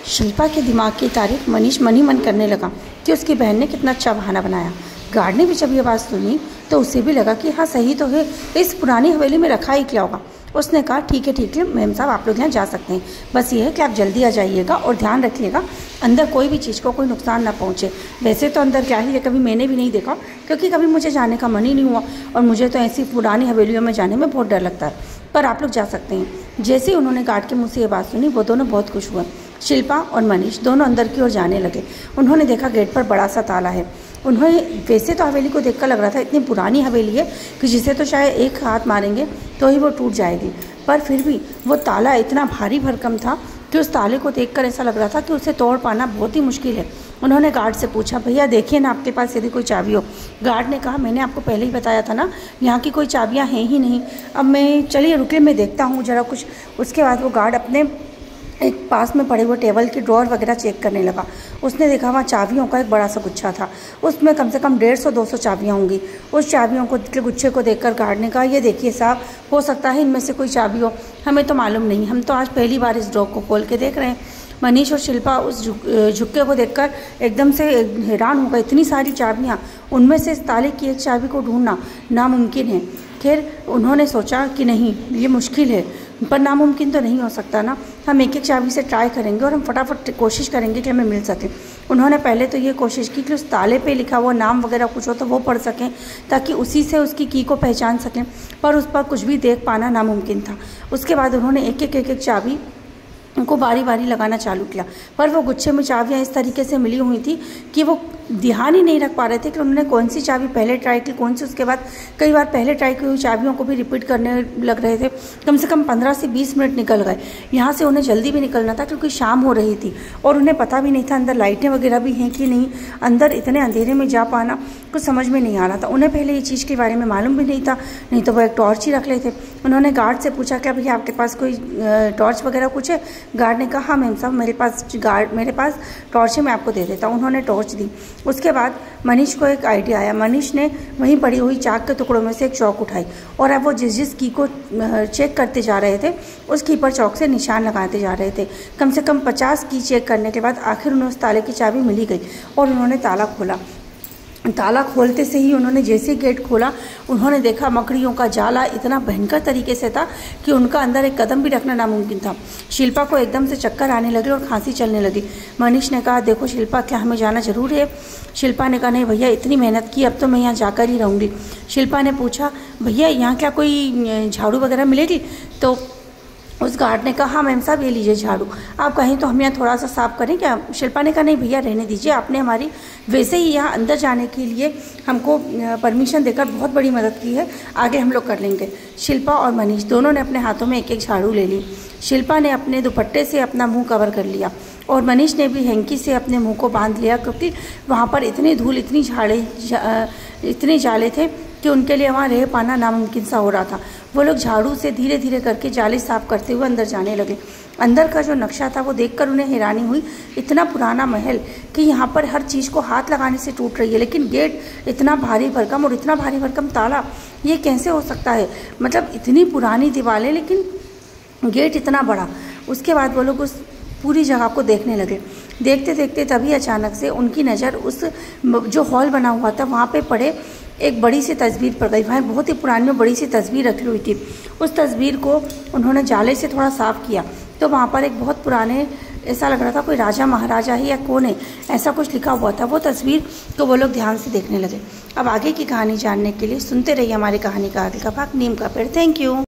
शिल्पा के दिमाग की तारीफ मनीष मन ही मन करने लगा कि उसकी बहन ने कितना अच्छा बहाना बनाया। गार्ड ने भी जब ये बात सुनी तो उसे भी लगा कि हाँ सही तो है, इस पुरानी हवेली में रखा ही क्या होगा। उसने कहा ठीक है मैम साहब, आप लोग यहाँ जा सकते हैं, बस ये है कि आप जल्दी आ जाइएगा और ध्यान रखिएगा अंदर कोई भी चीज़ को कोई नुकसान ना पहुँचे। वैसे तो अंदर क्या ही है, कभी मैंने भी नहीं देखा क्योंकि कभी मुझे जाने का मन ही नहीं हुआ और मुझे तो ऐसी पुरानी हवेलियों में जाने में बहुत डर लगता है, पर आप लोग जा सकते हैं। जैसे ही उन्होंने गार्ड के मुँह से ये बात सुनी वो दोनों बहुत खुश हुए। शिल्पा और मनीष दोनों अंदर की ओर जाने लगे। उन्होंने देखा गेट पर बड़ा सा ताला है। उन्हें वैसे तो हवेली को देखकर लग रहा था इतनी पुरानी हवेली है कि जिसे तो शायद एक हाथ मारेंगे तो ही वो टूट जाएगी, पर फिर भी वो ताला इतना भारी भरकम था कि उस ताले को देखकर ऐसा लग रहा था कि उसे तोड़ पाना बहुत ही मुश्किल है। उन्होंने गार्ड से पूछा, भैया देखिए ना आपके पास यदि कोई चाबी हो। गार्ड ने कहा, मैंने आपको पहले ही बताया था ना, यहाँ की कोई चाबियाँ हैं ही नहीं। अब मैं चलिए रुकिए, मैं देखता हूँ ज़रा कुछ। उसके बाद वो गार्ड अपने एक पास में पड़े हुए टेबल की ड्रॉर वगैरह चेक करने लगा। उसने देखा वहाँ चाबियों का एक बड़ा सा गुच्छा था, उसमें कम से कम 150-200 चाबियाँ होंगी। उस चाबियों को के गुच्छे को देखकर गार्ड ने कहा, ये देखिए साहब, हो सकता है इनमें से कोई चाबी हो, हमें तो मालूम नहीं, हम तो आज पहली बार इस ड्रॉर को खोल के देख रहे हैं। मनीष और शिल्पा उस झुक्के को देखकर एकदम से हैरान हो गए। इतनी सारी चाबियाँ, उनमें से इस ताले की एक चाबी को ढूंढना नामुमकिन है। खैर उन्होंने सोचा कि नहीं, ये मुश्किल है, पर नामुमकिन तो नहीं हो सकता ना, हम एक एक चाबी से ट्राई करेंगे और हम फटाफट कोशिश करेंगे कि हमें मिल सके। उन्होंने पहले तो ये कोशिश की कि उस ताले पे लिखा हुआ नाम वगैरह कुछ हो तो वो पढ़ सकें ताकि उसी से उसकी की को पहचान सकें, पर उस पर कुछ भी देख पाना नामुमकिन था। उसके बाद उन्होंने एक एक चाबी को बारी बारी लगाना चालू किया, पर वो गुच्छे में चाबियाँ इस तरीके से मिली हुई थी कि वो ध्यान ही नहीं रख पा रहे थे कि उन्होंने कौन सी चाबी पहले ट्राई की, कौन सी उसके बाद। कई बार पहले ट्राई की हुई चाबियों को भी रिपीट करने लग रहे थे। कम से कम 15 से 20 मिनट निकल गए। यहाँ से उन्हें जल्दी भी निकलना था क्योंकि शाम हो रही थी और उन्हें पता भी नहीं था अंदर लाइटें वगैरह भी हैं कि नहीं। अंदर इतने अंधेरे में जा पाना कुछ समझ में नहीं आ रहा था। उन्हें पहले ये चीज़ के बारे में मालूम भी नहीं था, नहीं तो वो एक टॉर्च ही रख लेते। उन्होंने गार्ड से पूछा, क्या भैया आपके पास कोई टॉर्च वगैरह कुछ है? गार्ड ने कहा, हाँ मैम साहब, मेरे पास टॉर्च है, मैं आपको दे देता हूँ। उन्होंने टॉर्च दी। उसके बाद मनीष को एक आइडिया आया। मनीष ने वहीं पड़ी हुई चाक के टुकड़ों में से एक चौक उठाई और अब वो जिस की को चेक करते जा रहे थे उस की पर चौक से निशान लगाते जा रहे थे। कम से कम 50 की चेक करने के बाद आखिर उन्हें उस ताले की चाबी मिली गई और उन्होंने ताला खोला। ताला खोलते से ही उन्होंने जैसे गेट खोला, उन्होंने देखा मकड़ियों का जाला इतना भयंकर तरीके से था कि उनका अंदर एक कदम भी रखना नामुमकिन था। शिल्पा को एकदम से चक्कर आने लगे और खांसी चलने लगी। मनीष ने कहा, देखो शिल्पा, क्या हमें जाना जरूर है? शिल्पा ने कहा, नहीं भैया, इतनी मेहनत की, अब तो मैं यहाँ जाकर ही रहूँगी। शिल्पा ने पूछा, भैया यहाँ क्या कोई झाड़ू वगैरह मिलेगी? तो उस गार्ड ने कहा, हाँ मैम साहब, ये लीजिए झाड़ू, आप कहें तो हम यहाँ थोड़ा सा साफ करें क्या? शिल्पा ने कहा, नहीं भैया रहने दीजिए, आपने हमारी वैसे ही यहाँ अंदर जाने के लिए हमको परमिशन देकर बहुत बड़ी मदद की है, आगे हम लोग कर लेंगे। शिल्पा और मनीष दोनों ने अपने हाथों में एक एक झाड़ू ले ली। शिल्पा ने अपने दुपट्टे से अपना मुँह कवर कर लिया और मनीष ने भी हैंकी से अपने मुँह को बांध लिया क्योंकि वहाँ पर इतनी धूल, इतने जाले थे कि उनके लिए वहाँ रह पाना नामुमकिन सा हो रहा था। वो लोग झाड़ू से धीरे धीरे करके जाले साफ करते हुए अंदर जाने लगे। अंदर का जो नक्शा था वो देखकर उन्हें हैरानी हुई। इतना पुराना महल कि यहाँ पर हर चीज़ को हाथ लगाने से टूट रही है, लेकिन गेट इतना भारी भरकम और इतना भारी भरकम ताला, ये कैसे हो सकता है? मतलब इतनी पुरानी दीवारें लेकिन गेट इतना बड़ा। उसके बाद वो लोग उस पूरी जगह को देखने लगे। देखते देखते तभी अचानक से उनकी नज़र उस जो हॉल बना हुआ था वहाँ पे पड़े एक बड़ी सी तस्वीर पड़ गई। वहाँ बहुत ही पुरानी और बड़ी सी तस्वीर रखी हुई थी। उस तस्वीर को उन्होंने जाले से थोड़ा साफ किया तो वहाँ पर एक बहुत पुराने, ऐसा लग रहा था कोई राजा महाराजा ही या कौन है, ऐसा कुछ लिखा हुआ था। वो तस्वीर तो वो लोग ध्यान से देखने लगे। अब आगे की कहानी जानने के लिए सुनते रहिए हमारी कहानी का आगे का भाग, नीम का पेड़। Thank you.